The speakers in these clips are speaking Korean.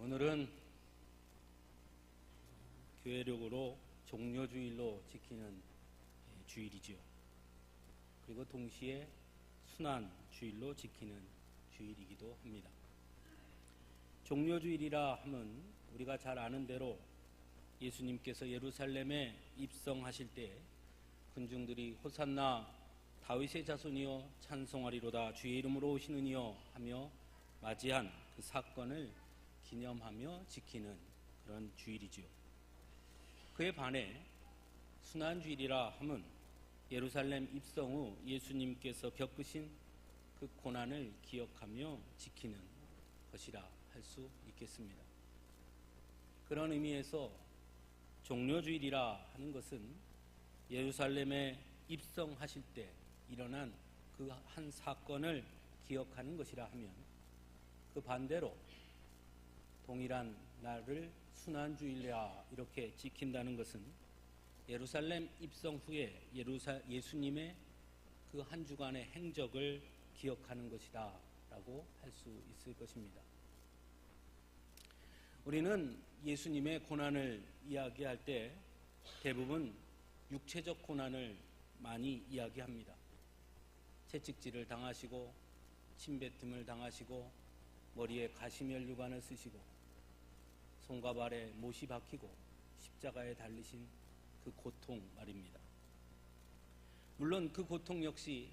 오늘은 교회력으로 종려주일로 지키는 주일이지요. 그리고 동시에 순환주일로 지키는 주일이기도 합니다. 종려주일이라 하면 우리가 잘 아는 대로 예수님께서 예루살렘에 입성하실 때 군중들이 호산나 다윗의 자손이여 찬송하리로다 주의 이름으로 오시는 이여 하며 맞이한 그 사건을 기념하며 지키는 그런 주일이지요. 그에 반해 순환주일이라 하면 예루살렘 입성 후 예수님께서 겪으신 그 고난을 기억하며 지키는 것이라 할 수 있겠습니다. 그런 의미에서 종려주일이라 하는 것은 예루살렘에 입성하실 때 일어난 그 한 사건을 기억하는 것이라 하면, 그 반대로 동일한 날을 순환주일이라 이렇게 지킨다는 것은 예루살렘 입성 후에 예수님의 그 한 주간의 행적을 기억하는 것이다 라고 할 수 있을 것입니다. 우리는 예수님의 고난을 이야기할 때 대부분 육체적 고난을 많이 이야기합니다. 채찍질을 당하시고 침뱉음을 당하시고 머리에 가시면류관을 쓰시고 손과 발에 못이 박히고 십자가에 달리신 그 고통 말입니다. 물론 그 고통 역시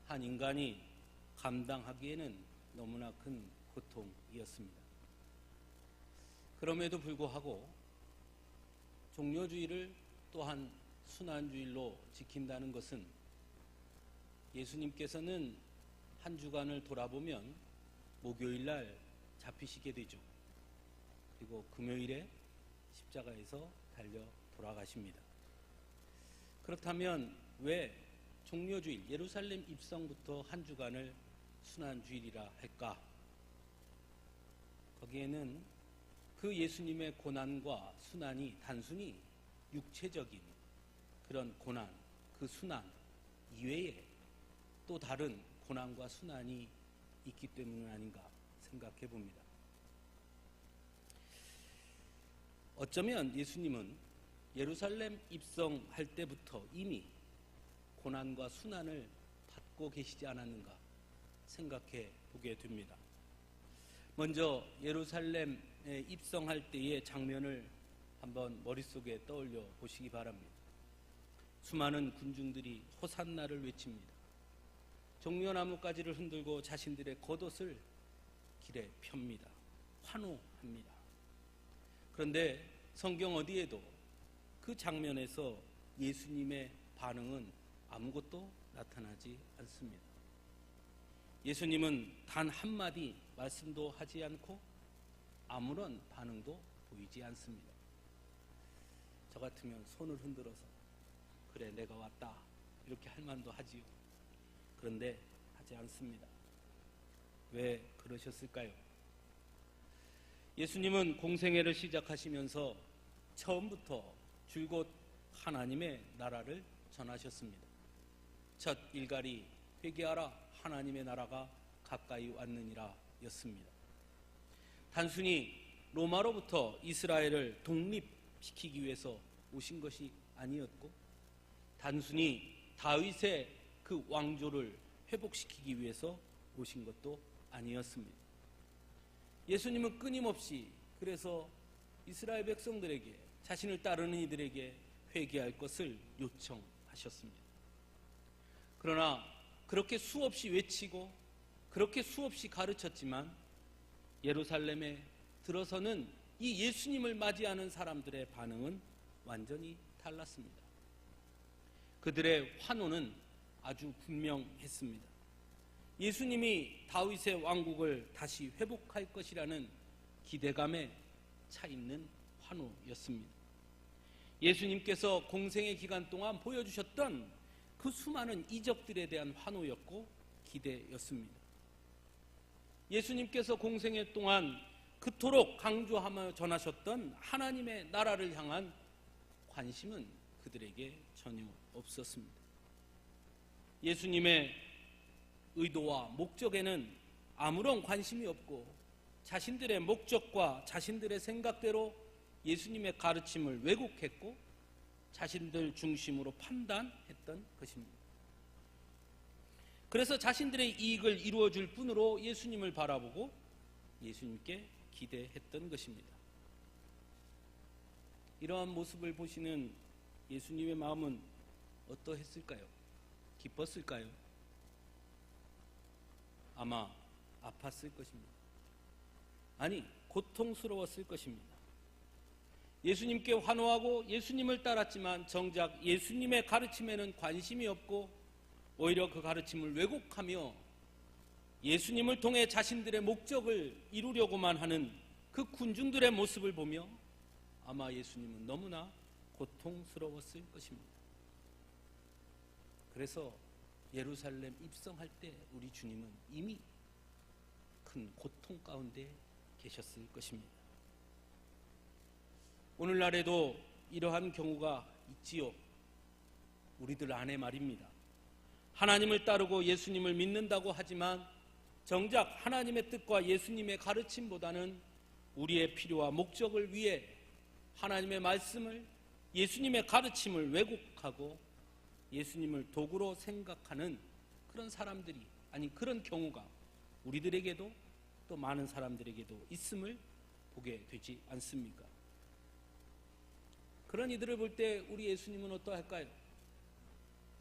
한 인간이 감당하기에는 너무나 큰 고통이었습니다. 그럼에도 불구하고 종려주일을 또한 순환주일로 지킨다는 것은 예수님께서는 한 주간을 돌아보면 목요일날 잡히시게 되죠. 그리고 금요일에 십자가에서 달려 돌아가십니다. 그렇다면 왜 종려주일, 예루살렘 입성부터 한 주간을 순환주일이라 할까? 거기에는 그 예수님의 고난과 순환이 단순히 육체적인 그런 고난, 그 순환 이외에 또 다른 고난과 순환이 있기 때문 아닌가 생각해 봅니다. 어쩌면 예수님은 예루살렘 입성할 때부터 이미 고난과 순환을 받고 계시지 않았는가 생각해 보게 됩니다. 먼저 예루살렘에 입성할 때의 장면을 한번 머릿속에 떠올려 보시기 바랍니다. 수많은 군중들이 호산나를 외칩니다. 종려나무가지를 흔들고 자신들의 겉옷을 길에 펴니다. 환호합니다. 그런데 성경 어디에도 그 장면에서 예수님의 반응은 아무것도 나타나지 않습니다. 예수님은 단 한마디 말씀도 하지 않고 아무런 반응도 보이지 않습니다. 저 같으면 손을 흔들어서 그래 내가 왔다 이렇게 할 만도 하지요. 그런데 하지 않습니다. 왜 그러셨을까요? 예수님은 공생애를 시작하시면서 처음부터 줄곧 하나님의 나라를 전하셨습니다. 첫 일갈이 회개하라 하나님의 나라가 가까이 왔느니라 였습니다. 단순히 로마로부터 이스라엘을 독립시키기 위해서 오신 것이 아니었고, 단순히 다윗의 그 왕조를 회복시키기 위해서 오신 것도 아니었습니다. 예수님은 끊임없이 그래서 이스라엘 백성들에게, 자신을 따르는 이들에게 회개할 것을 요청하셨습니다. 그러나 그렇게 수없이 외치고 그렇게 수없이 가르쳤지만 예루살렘에 들어서는 이 예수님을 맞이하는 사람들의 반응은 완전히 달랐습니다. 그들의 환호는 아주 분명했습니다. 예수님이 다윗의 왕국을 다시 회복할 것이라는 기대감에 차 있는 환호였습니다. 예수님께서 공생의 기간 동안 보여주셨던 그 수많은 이적들에 대한 환호였고 기대였습니다. 예수님께서 공생애 동안 그토록 강조하며 전하셨던 하나님의 나라를 향한 관심은 그들에게 전혀 없었습니다. 예수님의 의도와 목적에는 아무런 관심이 없고 자신들의 목적과 자신들의 생각대로 예수님의 가르침을 왜곡했고 자신들 중심으로 판단했던 것입니다. 그래서 자신들의 이익을 이루어줄 뿐으로 예수님을 바라보고 예수님께 기대했던 것입니다. 이러한 모습을 보시는 예수님의 마음은 어떠했을까요? 기뻤을까요? 아마 아팠을 것입니다. 아니, 고통스러웠을 것입니다. 예수님께 환호하고 예수님을 따랐지만 정작 예수님의 가르침에는 관심이 없고 오히려 그 가르침을 왜곡하며 예수님을 통해 자신들의 목적을 이루려고만 하는 그 군중들의 모습을 보며 아마 예수님은 너무나 고통스러웠을 것입니다. 그래서 예루살렘 입성할 때 우리 주님은 이미 큰 고통 가운데 계셨을 것입니다. 오늘날에도 이러한 경우가 있지요. 우리들 안에 말입니다. 하나님을 따르고 예수님을 믿는다고 하지만 정작 하나님의 뜻과 예수님의 가르침보다는 우리의 필요와 목적을 위해 하나님의 말씀을, 예수님의 가르침을 왜곡하고 예수님을 도구로 생각하는 그런 사람들이, 아니 그런 경우가 우리들에게도 또 많은 사람들에게도 있음을 보게 되지 않습니까? 그런 이들을 볼 때 우리 예수님은 어떠할까요?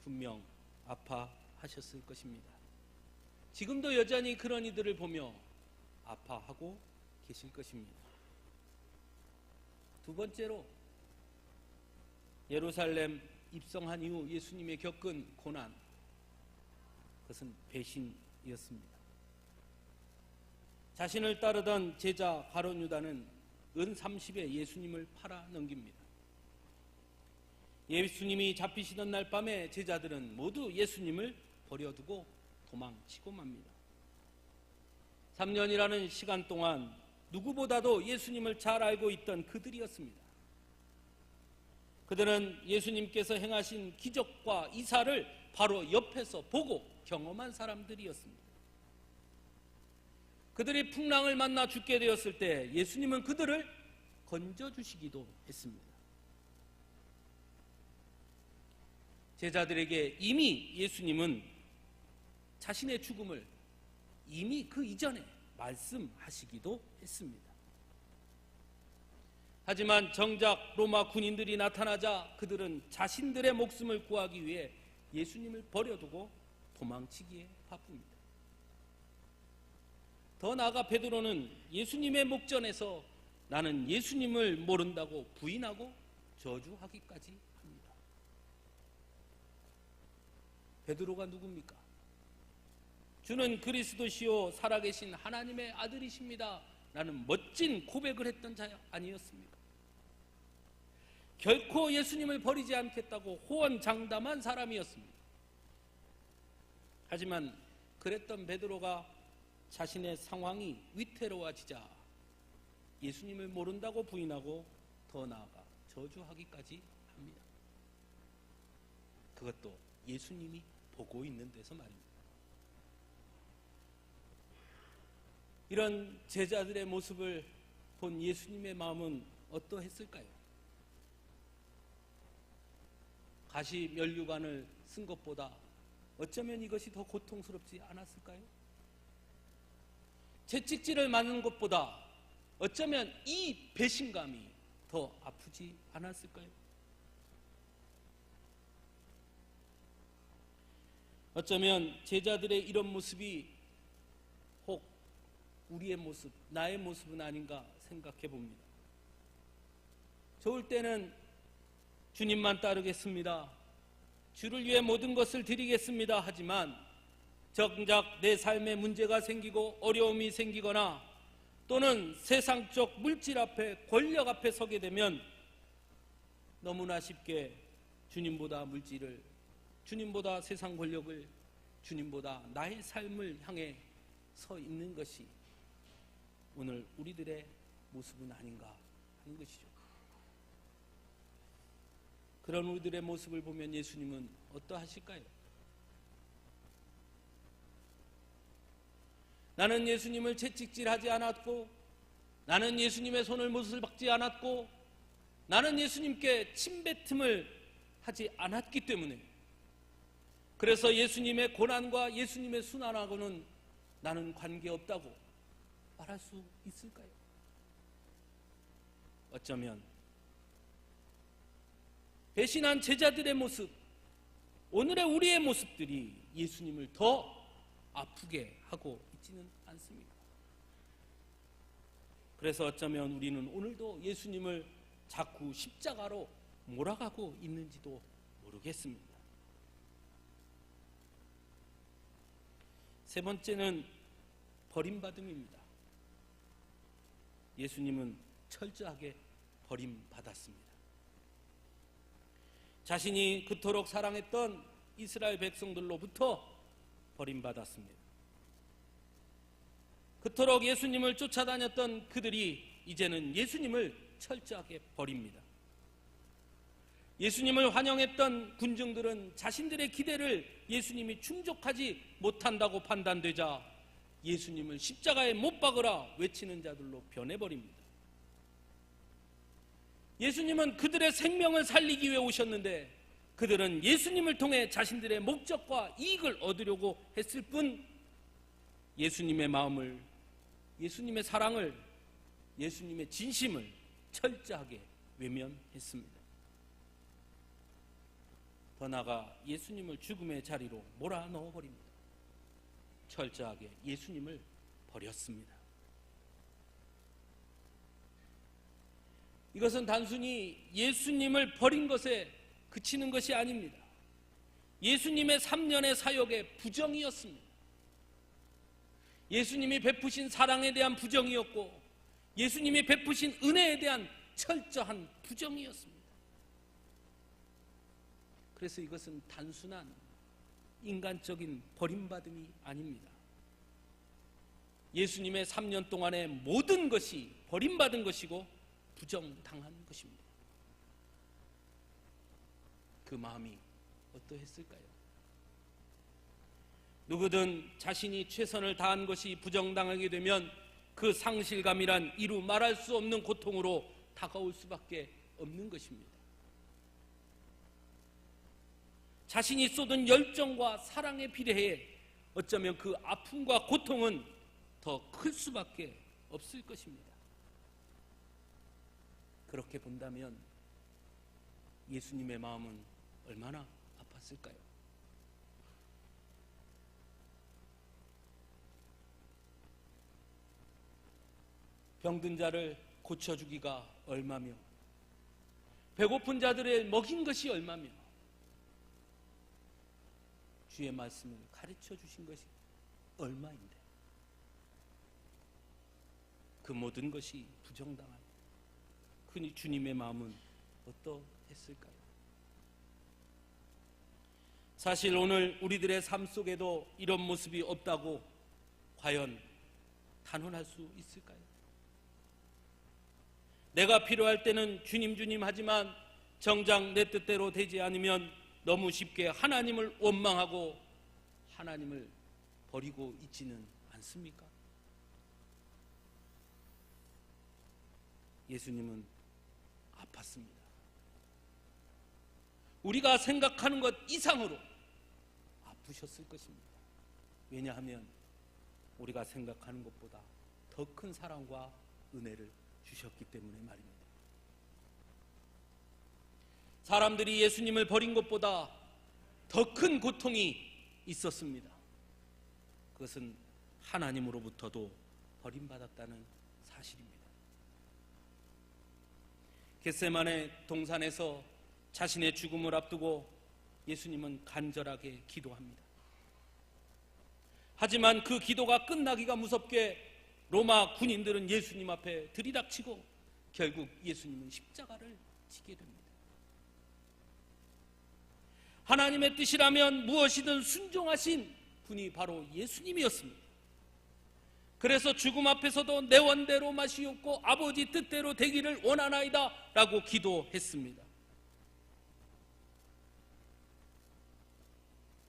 분명 아파하셨을 것입니다. 지금도 여전히 그런 이들을 보며 아파하고 계실 것입니다. 두 번째로 예루살렘 입성한 이후 예수님의 겪은 고난, 그것은 배신이었습니다. 자신을 따르던 제자 가룟 유다는 은 30에 예수님을 팔아 넘깁니다. 예수님이 잡히시던 날 밤에 제자들은 모두 예수님을 버려두고 도망치고 맙니다. 3년이라는 시간 동안 누구보다도 예수님을 잘 알고 있던 그들이었습니다. 그들은 예수님께서 행하신 기적과 이사를 바로 옆에서 보고 경험한 사람들이었습니다. 그들이 풍랑을 만나 죽게 되었을 때 예수님은 그들을 건져주시기도 했습니다. 제자들에게 이미 예수님은 자신의 죽음을 이미 그 이전에 말씀하시기도 했습니다. 하지만 정작 로마 군인들이 나타나자 그들은 자신들의 목숨을 구하기 위해 예수님을 버려두고 도망치기에 바쁩니다. 더 나아가 베드로는 예수님의 목전에서 나는 예수님을 모른다고 부인하고 저주하기까지 합니다. 베드로가 누굽니까? 주는 그리스도시요 살아계신 하나님의 아들이십니다 라는 멋진 고백을 했던 자 아니었습니까? 결코 예수님을 버리지 않겠다고 호언장담한 사람이었습니다. 하지만 그랬던 베드로가 자신의 상황이 위태로워지자 예수님을 모른다고 부인하고 더 나아가 저주하기까지 합니다. 그것도 예수님이 보고 있는 데서 말입니다. 이런 제자들의 모습을 본 예수님의 마음은 어떠했을까요? 가시 면류관을 쓴 것보다 어쩌면 이것이 더 고통스럽지 않았을까요? 채찍질을 맞는 것보다 어쩌면 이 배신감이 더 아프지 않았을까요? 어쩌면 제자들의 이런 모습이 혹 우리의 모습, 나의 모습은 아닌가 생각해 봅니다. 좋을 때는 주님만 따르겠습니다. 주를 위해 모든 것을 드리겠습니다. 하지만 정작 내 삶에 문제가 생기고 어려움이 생기거나 또는 세상적 물질 앞에, 권력 앞에 서게 되면 너무나 쉽게 주님보다 물질을, 주님보다 세상 권력을, 주님보다 나의 삶을 향해 서 있는 것이 오늘 우리들의 모습은 아닌가 하는 것이죠. 그런 우리들의 모습을 보면 예수님은 어떠하실까요? 나는 예수님을 채찍질하지 않았고, 나는 예수님의 손을 못을 박지 않았고, 나는 예수님께 침뱉음을 하지 않았기 때문에, 그래서 예수님의 고난과 예수님의 순환하고는 나는 관계없다고 말할 수 있을까요? 어쩌면 배신한 제자들의 모습, 오늘의 우리의 모습들이 예수님을 더 아프게 하고 있지는 않습니다. 그래서 어쩌면 우리는 오늘도 예수님을 자꾸 십자가로 몰아가고 있는지도 모르겠습니다. 세 번째는 버림받음입니다. 예수님은 철저하게 버림받았습니다. 자신이 그토록 사랑했던 이스라엘 백성들로부터 버림받았습니다. 그토록 예수님을 쫓아다녔던 그들이 이제는 예수님을 철저하게 버립니다. 예수님을 환영했던 군중들은 자신들의 기대를 예수님이 충족하지 못한다고 판단되자 예수님을 십자가에 못 박으라 외치는 자들로 변해버립니다. 예수님은 그들의 생명을 살리기 위해 오셨는데 그들은 예수님을 통해 자신들의 목적과 이익을 얻으려고 했을 뿐 예수님의 마음을, 예수님의 사랑을, 예수님의 진심을 철저하게 외면했습니다. 더 나아가 예수님을 죽음의 자리로 몰아넣어버립니다. 철저하게 예수님을 버렸습니다. 이것은 단순히 예수님을 버린 것에 그치는 것이 아닙니다. 예수님의 3년의 사역의 부정이었습니다. 예수님이 베푸신 사랑에 대한 부정이었고 예수님이 베푸신 은혜에 대한 철저한 부정이었습니다. 그래서 이것은 단순한 인간적인 버림받음이 아닙니다. 예수님의 3년 동안의 모든 것이 버림받은 것이고 부정당한 것입니다. 그 마음이 어떠했을까요? 누구든 자신이 최선을 다한 것이 부정당하게 되면 그 상실감이란 이루 말할 수 없는 고통으로 다가올 수밖에 없는 것입니다. 자신이 쏟은 열정과 사랑에 비례해 어쩌면 그 아픔과 고통은 더 클 수밖에 없을 것입니다. 그렇게 본다면 예수님의 마음은 얼마나 아팠을까요? 병든 자를 고쳐주기가 얼마며 배고픈 자들을 먹인 것이 얼마며 주의 말씀을 가르쳐 주신 것이 얼마인데 그 모든 것이 부정당한 그 주님의 마음은 어떠했을까요? 사실 오늘 우리들의 삶 속에도 이런 모습이 없다고 과연 단언할 수 있을까요? 내가 필요할 때는 주님 주님 하지만 정작 내 뜻대로 되지 않으면 너무 쉽게 하나님을 원망하고 하나님을 버리고 있지는 않습니까? 예수님은 아팠습니다. 우리가 생각하는 것 이상으로 아프셨을 것입니다. 왜냐하면 우리가 생각하는 것보다 더 큰 사랑과 은혜를 주셨기 때문에 말입니다. 사람들이 예수님을 버린 것보다 더 큰 고통이 있었습니다. 그것은 하나님으로부터도 버림받았다는 사실입니다. 겟세마네 동산에서 자신의 죽음을 앞두고 예수님은 간절하게 기도합니다. 하지만 그 기도가 끝나기가 무섭게 로마 군인들은 예수님 앞에 들이닥치고 결국 예수님은 십자가를 지게 됩니다. 하나님의 뜻이라면 무엇이든 순종하신 분이 바로 예수님이었습니다. 그래서 죽음 앞에서도 내 원대로 마시옵고 아버지 뜻대로 되기를 원하나이다 라고 기도했습니다.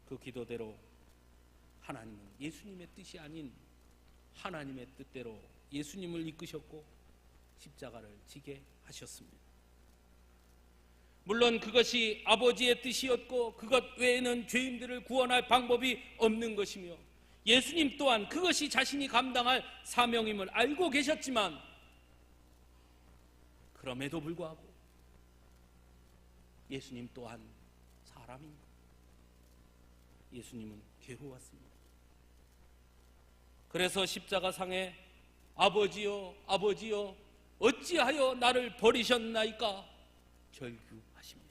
그 기도대로 하나님은 예수님의 뜻이 아닌 하나님의 뜻대로 예수님을 이끄셨고 십자가를 지게 하셨습니다. 물론 그것이 아버지의 뜻이었고 그것 외에는 죄인들을 구원할 방법이 없는 것이며 예수님 또한 그것이 자신이 감당할 사명임을 알고 계셨지만 그럼에도 불구하고 예수님 또한 사람입니다. 예수님은 괴로웠습니다. 그래서 십자가상에 아버지여 아버지여 어찌하여 나를 버리셨나이까 절규하십니다.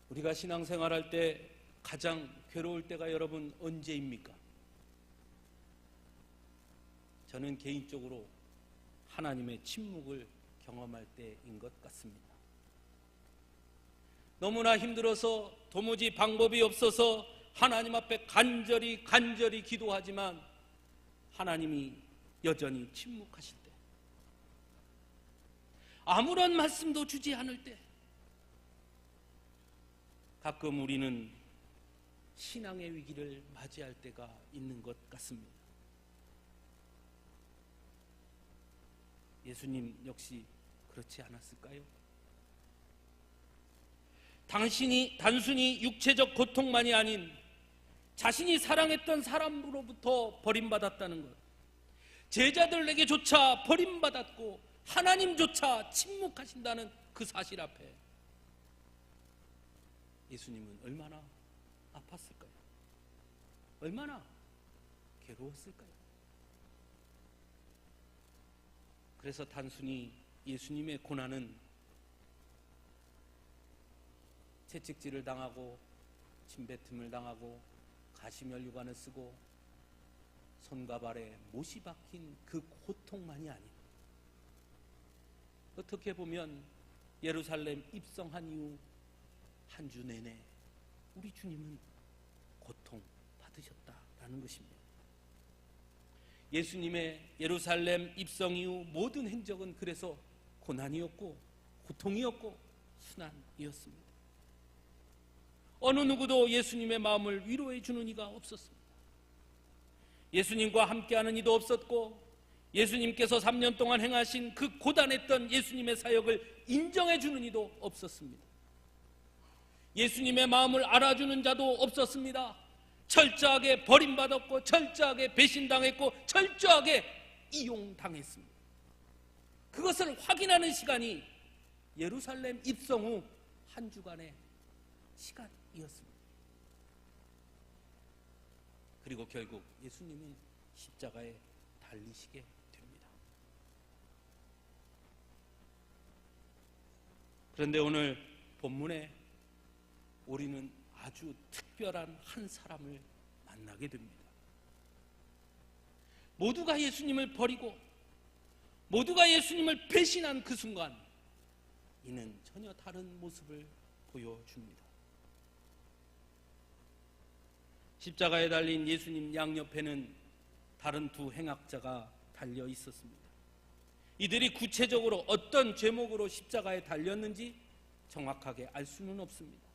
우리가 신앙생활할 때 가장 괴로울 때가 여러분 언제입니까? 저는 개인적으로 하나님의 침묵을 경험할 때인 것 같습니다. 너무나 힘들어서 도무지 방법이 없어서 하나님 앞에 간절히 기도하지만 하나님이 여전히 침묵하실 때, 아무런 말씀도 주지 않을 때, 가끔 우리는 신앙의 위기를 맞이할 때가 있는 것 같습니다. 예수님 역시 그렇지 않았을까요? 단순히 육체적 고통만이 아닌 자신이 사랑했던 사람으로부터 버림받았다는 것, 제자들에게조차 버림받았고 하나님조차 침묵하신다는 그 사실 앞에 예수님은 얼마나 아팠을까요? 얼마나 괴로웠을까요? 그래서 단순히 예수님의 고난은 채찍질을 당하고 침뱉음을 당하고 가시면류관을 쓰고 손과 발에 못이 박힌 그 고통만이 아닌, 어떻게 보면 예루살렘 입성한 이후 한 주 내내 우리 주님은 고통받으셨다라는 것입니다. 예수님의 예루살렘 입성 이후 모든 행적은 그래서 고난이었고 고통이었고 순환이었습니다. 어느 누구도 예수님의 마음을 위로해 주는 이가 없었습니다. 예수님과 함께하는 이도 없었고 예수님께서 3년 동안 행하신 그 고단했던 예수님의 사역을 인정해 주는 이도 없었습니다. 예수님의 마음을 알아주는 자도 없었습니다. 철저하게 버림받았고 철저하게 배신당했고 철저하게 이용당했습니다. 그것을 확인하는 시간이 예루살렘 입성 후 한 주간의 시간이었습니다. 그리고 결국 예수님은 십자가에 달리시게 됩니다. 그런데 오늘 본문에 우리는 아주 특별한 한 사람을 만나게 됩니다. 모두가 예수님을 버리고 모두가 예수님을 배신한 그 순간 이는 전혀 다른 모습을 보여줍니다. 십자가에 달린 예수님 양옆에는 다른 두 행악자가 달려 있었습니다. 이들이 구체적으로 어떤 제목으로 십자가에 달렸는지 정확하게 알 수는 없습니다.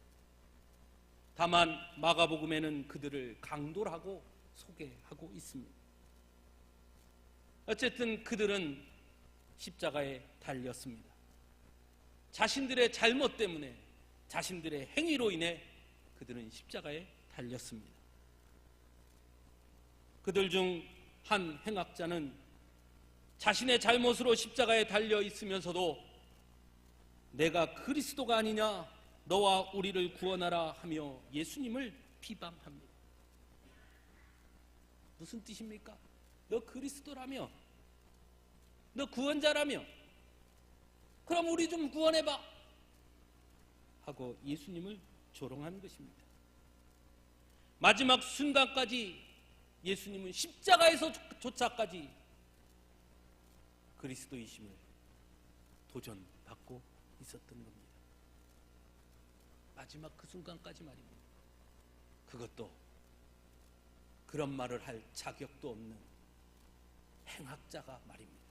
다만 마가복음에는 그들을 강도라고 소개하고 있습니다. 어쨌든 그들은 십자가에 달렸습니다. 자신들의 잘못 때문에, 자신들의 행위로 인해 그들은 십자가에 달렸습니다. 그들 중 한 행악자는 자신의 잘못으로 십자가에 달려 있으면서도 내가 그리스도가 아니냐, 너와 우리를 구원하라 하며 예수님을 비방합니다. 무슨 뜻입니까? 너 그리스도라며, 너 구원자라며, 그럼 우리 좀 구원해봐 하고 예수님을 조롱한 것입니다. 마지막 순간까지 예수님은 십자가에서조차까지 그리스도이심을 도전받고 있었던 겁니다. 마지막 그 순간까지 말입니다. 그것도 그런 말을 할 자격도 없는 행악자가 말입니다.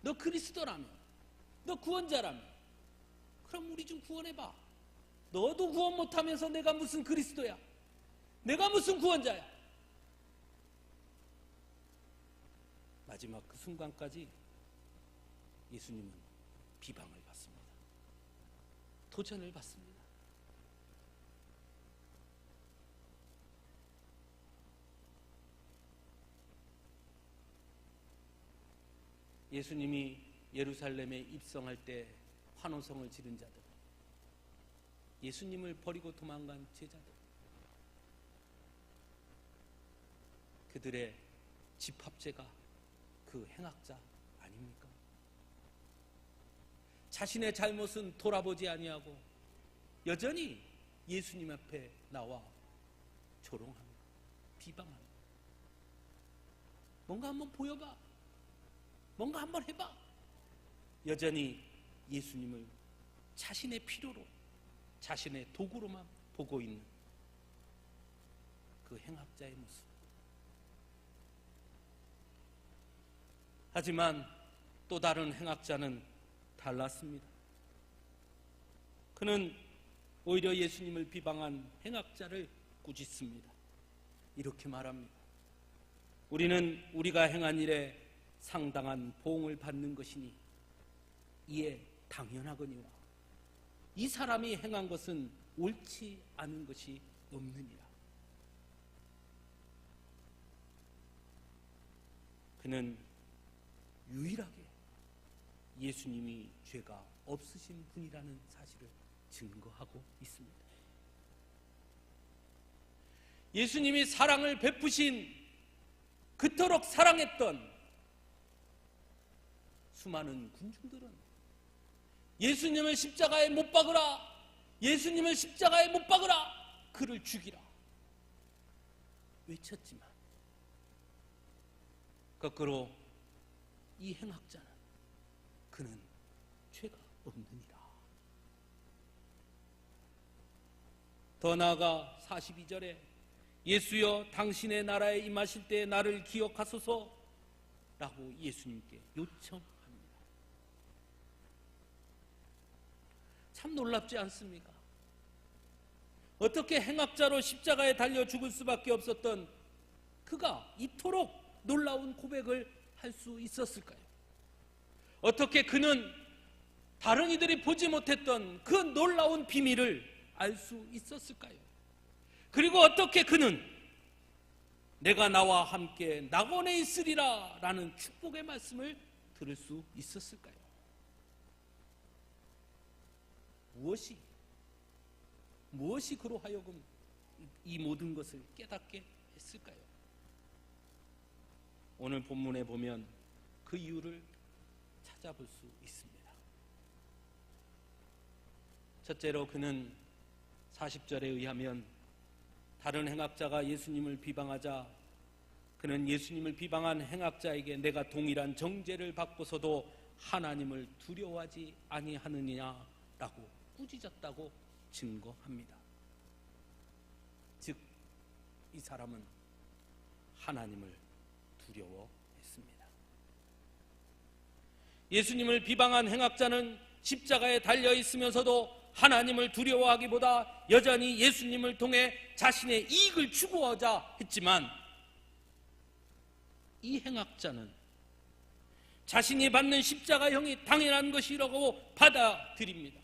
너 그리스도라며, 너 구원자라며, 그럼 우리 좀 구원해봐 너도 구원 못하면서 내가 무슨 그리스도야? 내가 무슨 구원자야? 마지막 그 순간까지 예수님은 비방을 받습니다. 도전을 받습니다. 예수님이 예루살렘에 입성할 때 환호성을 지른 자들, 예수님을 버리고 도망간 제자들, 그들의 집합제가 그 행악자 아닙니까? 자신의 잘못은 돌아보지 아니하고 여전히 예수님 앞에 나와 조롱합니다. 비방합니다. 뭔가 한번 보여봐. 뭔가 한번 해봐. 여전히 예수님을 자신의 필요로, 자신의 도구로만 보고 있는 그 행악자의 모습. 하지만 또 다른 행악자는 달랐습니다. 그는 오히려 예수님을 비방한 행악자를 꾸짖습니다. 이렇게 말합니다. 우리는 우리가 행한 일에 상당한 보응을 받는 것이니 이에 당연하거니와 이 사람이 행한 것은 옳지 않은 것이 없느니라. 그는 유일하게 예수님이 죄가 없으신 분이라는 사실을 증거하고 있습니다. 예수님이 사랑을 베푸신, 그토록 사랑했던 수많은 군중들은 예수님을 십자가에 못 박으라, 예수님을 십자가에 못 박으라, 그를 죽이라 외쳤지만 거꾸로 이 행악자는 그는 죄가 없느니라. 더 나아가 42절에 예수여 당신의 나라에 임하실 때 나를 기억하소서 라고 예수님께 요청합니다. 참 놀랍지 않습니까? 어떻게 행악자로 십자가에 달려 죽을 수밖에 없었던 그가 이토록 놀라운 고백을 할 수 있었을까요? 어떻게 그는 다른 이들이 보지 못했던 그 놀라운 비밀을 알 수 있었을까요? 그리고 어떻게 그는 내가 나와 함께 낙원에 있으리라 라는 축복의 말씀을 들을 수 있었을까요? 무엇이 그로 하여금 이 모든 것을 깨닫게 했을까요? 오늘 본문에 보면 그 이유를 찾아볼 수 있습니다. 첫째로 그는 40절에 의하면 다른 행악자가 예수님을 비방하자 그는 예수님을 비방한 행악자에게 내가 동일한 정죄를 받고서도 하나님을 두려워하지 아니하느냐라고 꾸짖었다고 증거합니다. 즉, 이 사람은 하나님을 두려워했습니다. 예수님을 비방한 행악자는 십자가에 달려 있으면서도 하나님을 두려워하기보다 여전히 예수님을 통해 자신의 이익을 추구하자 했지만 이 행악자는 자신이 받는 십자가형이 당연한 것이라고 받아들입니다.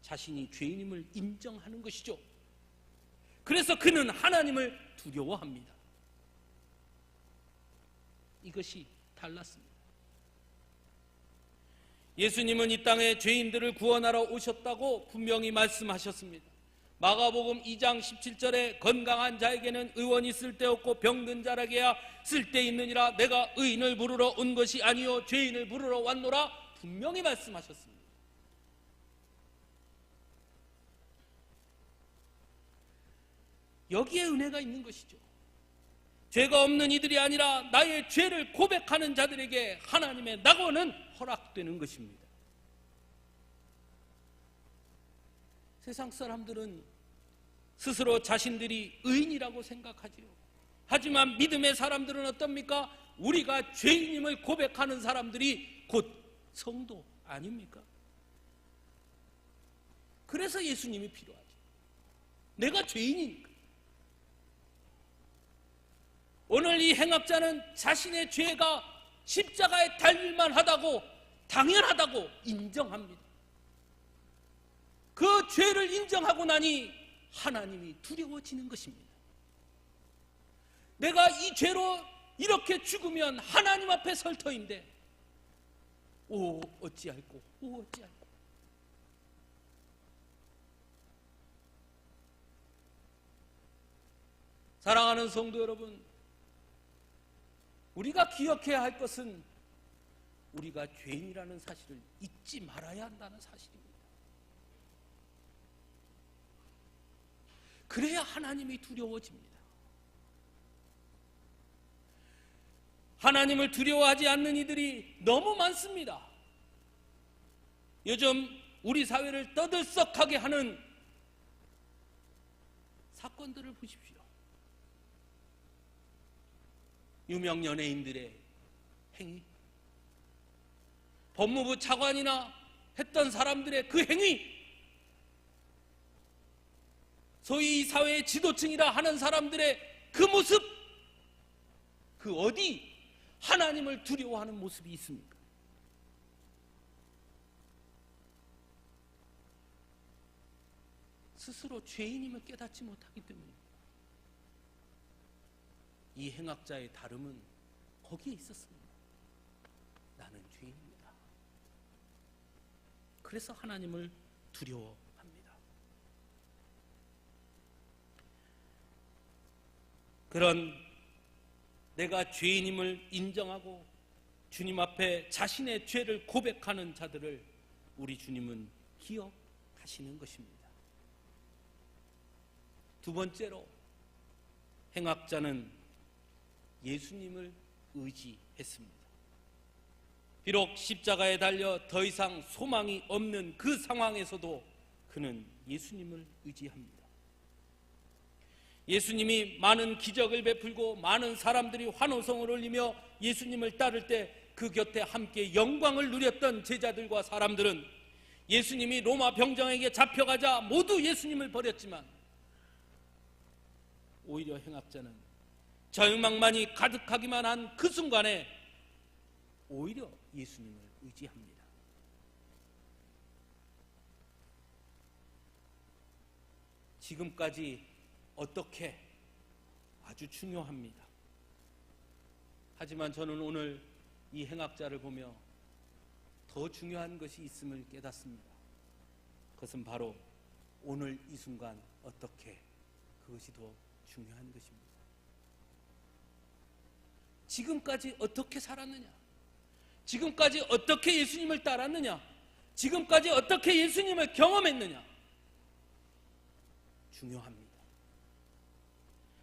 자신이 죄인임을 인정하는 것이죠. 그래서 그는 하나님을 두려워합니다. 이것이 달랐습니다. 예수님은 이 땅에 죄인들을 구원하러 오셨다고 분명히 말씀하셨습니다. 마가복음 2장 17절에 건강한 자에게는 의원이 쓸데없고 병든 자에게야 쓸데있느니라 내가 의인을 부르러 온 것이 아니요 죄인을 부르러 왔노라 분명히 말씀하셨습니다. 여기에 은혜가 있는 것이죠. 죄가 없는 이들이 아니라 나의 죄를 고백하는 자들에게 하나님의 낙원은 허락되는 것입니다. 세상 사람들은 스스로 자신들이 의인이라고 생각하지요. 하지만 믿음의 사람들은 어떻습니까? 우리가 죄인임을 고백하는 사람들이 곧 성도 아닙니까? 그래서 예수님이 필요하죠. 내가 죄인이니까. 오늘 이 행악자는 자신의 죄가 십자가에 달릴만 하다고, 당연하다고 인정합니다. 그 죄를 인정하고 나니 하나님이 두려워지는 것입니다. 내가 이 죄로 이렇게 죽으면 하나님 앞에 설 터인데 오 어찌할꼬, 오 어찌할꼬. 사랑하는 성도 여러분, 우리가 기억해야 할 것은 우리가 죄인이라는 사실을 잊지 말아야 한다는 사실입니다. 그래야 하나님이 두려워집니다. 하나님을 두려워하지 않는 이들이 너무 많습니다. 요즘 우리 사회를 떠들썩하게 하는 사건들을 보십시오. 유명 연예인들의 행위, 법무부 차관이나 했던 사람들의 그 행위, 소위 사회의 지도층이라 하는 사람들의 그 모습, 그 어디 하나님을 두려워하는 모습이 있습니까? 스스로 죄인임을 깨닫지 못하기 때문입니다. 이 행악자의 다름은 거기에 있었습니다. 나는 죄인입니다. 그래서 하나님을 두려워합니다. 그런 내가 죄인임을 인정하고 주님 앞에 자신의 죄를 고백하는 자들을 우리 주님은 기억하시는 것입니다. 두 번째로 행악자는 예수님을 의지했습니다. 비록 십자가에 달려 더 이상 소망이 없는 그 상황에서도 그는 예수님을 의지합니다. 예수님이 많은 기적을 베풀고 많은 사람들이 환호성을 올리며 예수님을 따를 때 그 곁에 함께 영광을 누렸던 제자들과 사람들은 예수님이 로마 병정에게 잡혀가자 모두 예수님을 버렸지만 오히려 행악자는 절망만이 가득하기만 한 그 순간에 오히려 예수님을 의지합니다. 지금까지 어떻게 아주 중요합니다. 하지만 저는 오늘 이 행악자를 보며 더 중요한 것이 있음을 깨닫습니다. 그것은 바로 오늘 이 순간 어떻게, 그것이 더 중요한 것입니다. 지금까지 어떻게 살았느냐, 지금까지 어떻게 예수님을 따랐느냐, 지금까지 어떻게 예수님을 경험했느냐, 중요합니다.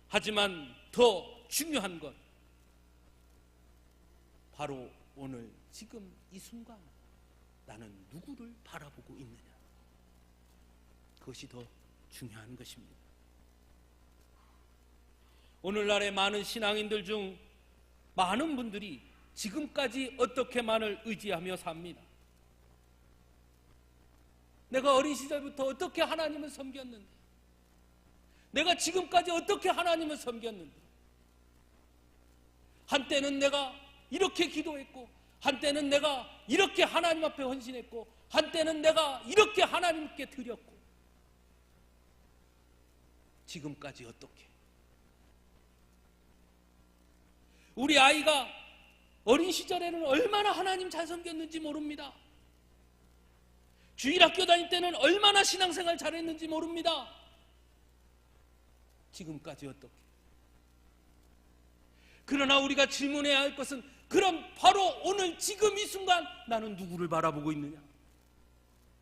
하지만 더 중요한 건 바로 오늘 지금 이 순간 나는 누구를 바라보고 있느냐, 그것이 더 중요한 것입니다. 오늘날의 많은 신앙인들 중 많은 분들이 지금까지 어떻게만을 의지하며 삽니다. 내가 어린 시절부터 어떻게 하나님을 섬겼는데, 내가 지금까지 어떻게 하나님을 섬겼는데, 한때는 내가 이렇게 기도했고, 한때는 내가 이렇게 하나님 앞에 헌신했고, 한때는 내가 이렇게 하나님께 드렸고, 지금까지 어떻게? 우리 아이가 어린 시절에는 얼마나 하나님 잘 섬겼는지 모릅니다. 주일학교 다닐 때는 얼마나 신앙생활 잘했는지 모릅니다. 지금까지 어떻게? 그러나 우리가 질문해야 할 것은, 그럼 바로 오늘 지금 이 순간 나는 누구를 바라보고 있느냐,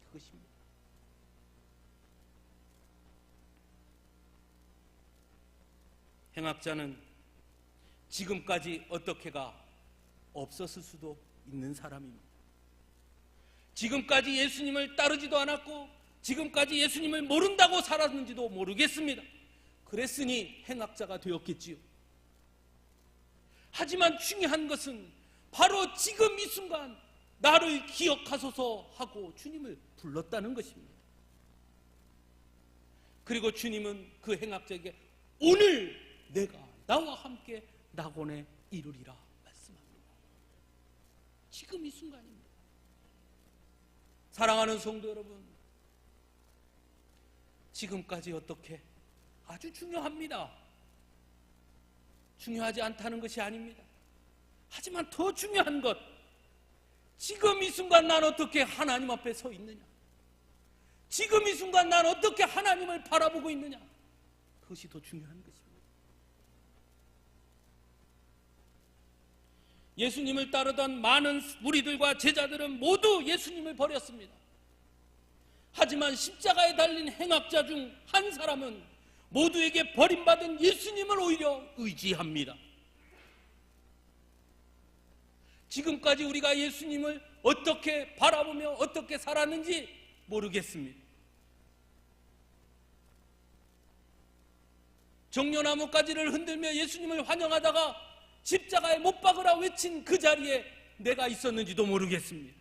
그것입니다. 행악자는 지금까지 어떻게가 없었을 수도 있는 사람입니다. 지금까지 예수님을 따르지도 않았고 지금까지 예수님을 모른다고 살았는지도 모르겠습니다. 그랬으니 행악자가 되었겠지요. 하지만 중요한 것은 바로 지금 이 순간 나를 기억하소서 하고 주님을 불렀다는 것입니다. 그리고 주님은 그 행악자에게 오늘 내가 나와 함께 낙원에 이르리라 말씀합니다. 지금 이 순간입니다. 사랑하는 성도 여러분, 지금까지 어떻게? 아주 중요합니다. 중요하지 않다는 것이 아닙니다. 하지만 더 중요한 것, 지금 이 순간 난 어떻게 하나님 앞에 서 있느냐, 지금 이 순간 난 어떻게 하나님을 바라보고 있느냐, 그것이 더 중요한 것입니다. 예수님을 따르던 많은 무리들과 제자들은 모두 예수님을 버렸습니다. 하지만 십자가에 달린 행악자 중 한 사람은 모두에게 버림받은 예수님을 오히려 의지합니다. 지금까지 우리가 예수님을 어떻게 바라보며 어떻게 살았는지 모르겠습니다. 정려나무가지를 흔들며 예수님을 환영하다가 십자가에 못 박으라 외친 그 자리에 내가 있었는지도 모르겠습니다.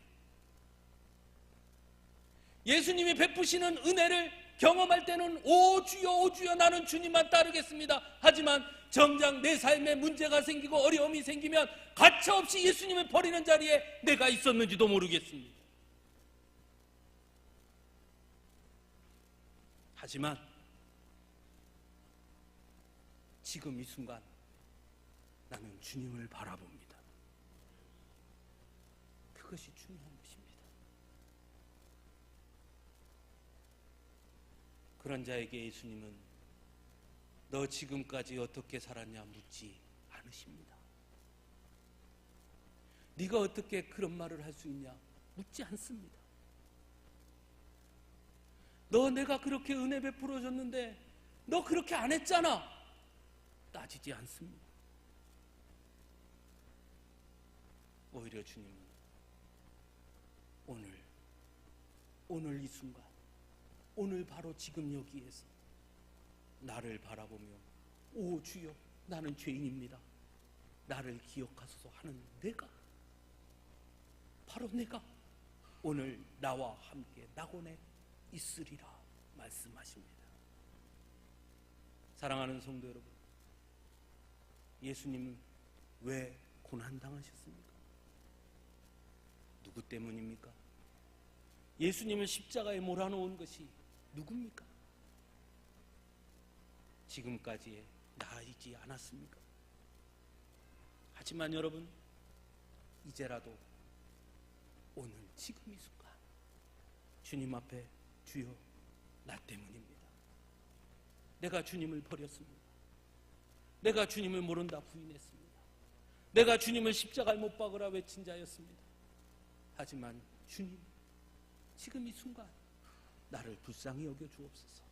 예수님이 베푸시는 은혜를 경험할 때는 오 주여 오 주여 나는 주님만 따르겠습니다. 하지만 정작 내 삶에 문제가 생기고 어려움이 생기면 가차없이 예수님을 버리는 자리에 내가 있었는지도 모르겠습니다. 하지만 지금 이 순간 나는 주님을 바라봅니다. 그것이 중요한 것입니다. 그런 자에게 예수님은 너 지금까지 어떻게 살았냐 묻지 않으십니다. 네가 어떻게 그런 말을 할 수 있냐 묻지 않습니다. 너 내가 그렇게 은혜 베풀어 줬는데 너 그렇게 안 했잖아 따지지 않습니다. 오히려 주님은 오늘 이 순간, 오늘 바로 지금 여기에서 나를 바라보며 오 주여 나는 죄인입니다, 나를 기억하소서 하는 내가, 바로 내가 오늘 나와 함께 낙원에 있으리라 말씀하십니다. 사랑하는 성도 여러분, 예수님은 왜 고난당하셨습니까? 누구 때문입니까? 예수님을 십자가에 몰아놓은 것이 누굽니까? 지금까지의 나이지 않았습니까? 하지만 여러분, 이제라도 오늘 지금 이 순간 주님 앞에 주여 나 때문입니다, 내가 주님을 버렸습니다, 내가 주님을 모른다 부인했습니다, 내가 주님을 십자가에 못 박으라 외친 자였습니다. 하지만 주님 지금 이 순간 나를 불쌍히 여겨 주옵소서,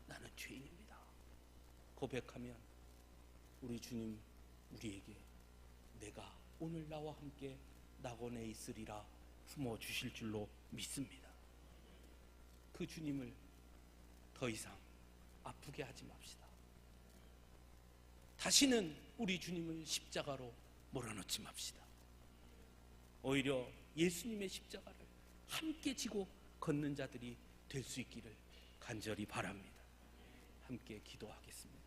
나는 죄인입니다 고백하면 우리 주님 우리에게 내가 오늘 나와 함께 낙원에 있으리라 품어주실 줄로 믿습니다. 그 주님을 더 이상 아프게 하지 맙시다. 다시는 우리 주님을 십자가로 몰아넣지 맙시다. 오히려 예수님의 십자가를 함께 지고 걷는 자들이 될 수 있기를 간절히 바랍니다. 함께 기도하겠습니다.